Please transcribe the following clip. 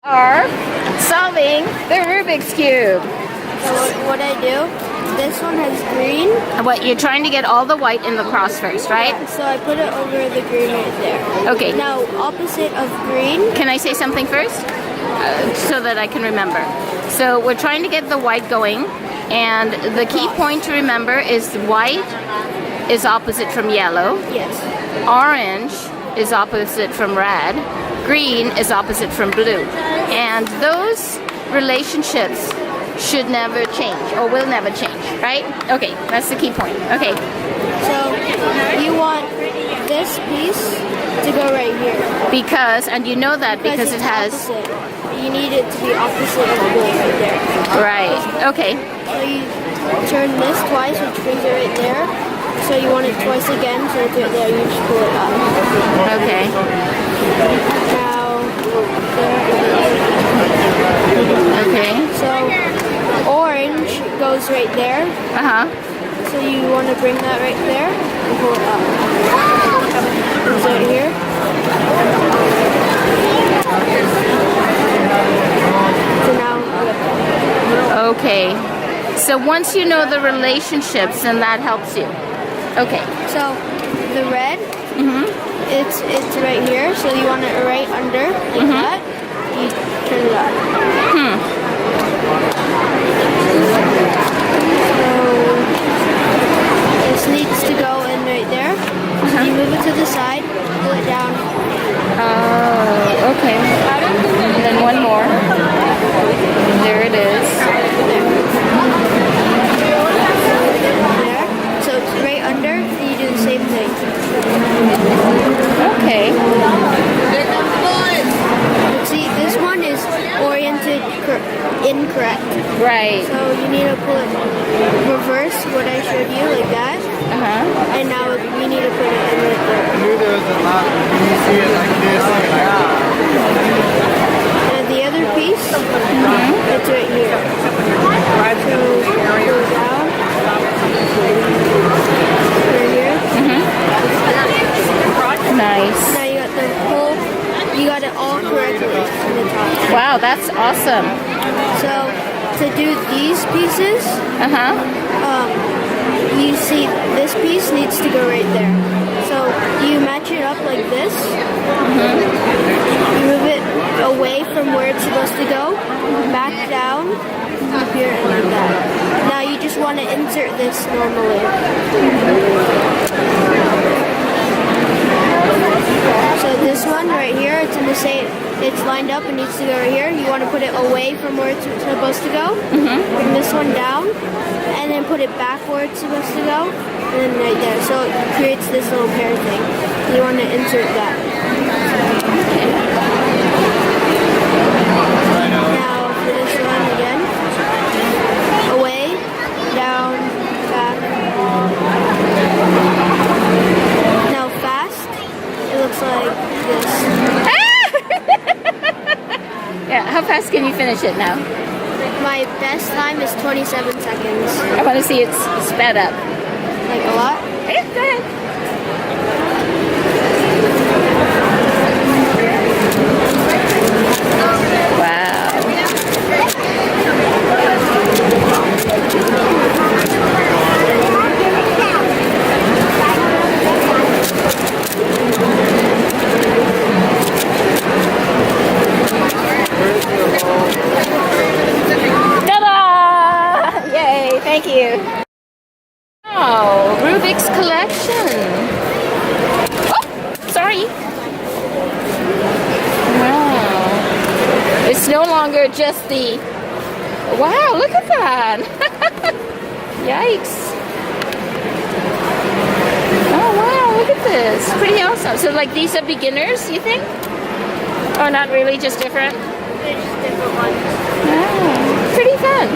Are solving the Rubik's Cube. So what I do, this one has green. What, you're trying to get all the white in the cross first, right? Yeah, so I put it over the green right there. Okay. Now, opposite of green. Can I say something first? So that I can remember. So we're trying to get the white going, and the key point to remember is white is opposite from yellow. Yes. Orange is opposite from red. Green is opposite from blue. And those relationships should never change, or will never change, right? Okay, that's the key point. Okay. So you want this piece to go right here. Because, and you know that because it has... Opposite. You need it to be opposite of blue right there. Right, okay. So you turn this twice, which brings it right there. So you want it twice again, so it's right there, you just pull it up. Okay. Now, Okay. so orange goes right there. Uh-huh. So you want to bring that right there and pull it up. It's right here. So now, Okay. So once you know the relationships, then that helps you. Okay. so the red, it's right here. So you want it right under like that. You turn it up. So this needs to go in right there. You move it to the side, pull it down. Oh, okay. And then one more. There it is. There. So it's right under, and you do the same thing. Okay. See, this one is oriented incorrect. Right. So you need to pull it reverse what I showed you, like that. Uh-huh. And now you need to put it in right there. There was a lot. When you see it like this, And the other piece, it's right here. So go down. Right here. Nice. Now you got the whole, you got it all correctly in the top. Wow, that's awesome. So to do these pieces, Uh-huh. you see this piece needs to go right there. So you match it up like this. You move it away from where it's supposed to go, back down, up here, and like that. Now you just want to insert this normally. So this one right here, it's in the same, it's lined up and needs to go right here. You want to put it away from where it's supposed to go. Bring this one down, and then put it back where it's supposed to go, and then right there. So it creates this little pear thing. You want to insert that. Now for this one again. Away, down, back. Now fast, it looks like this. Yeah, how fast can you finish it now? My best time is 27 seconds. I want to see it sped up. Like a lot? Yeah, go ahead. Ta-da! Yay, thank you. Oh, Rubik's collection. Oh, sorry. Wow. It's no longer just the... Wow, look at that. Yikes. Oh, wow, look at this. Pretty awesome. So, like, these are beginners, you think? Or not really, just different? They're just different ones. Wow, pretty fun.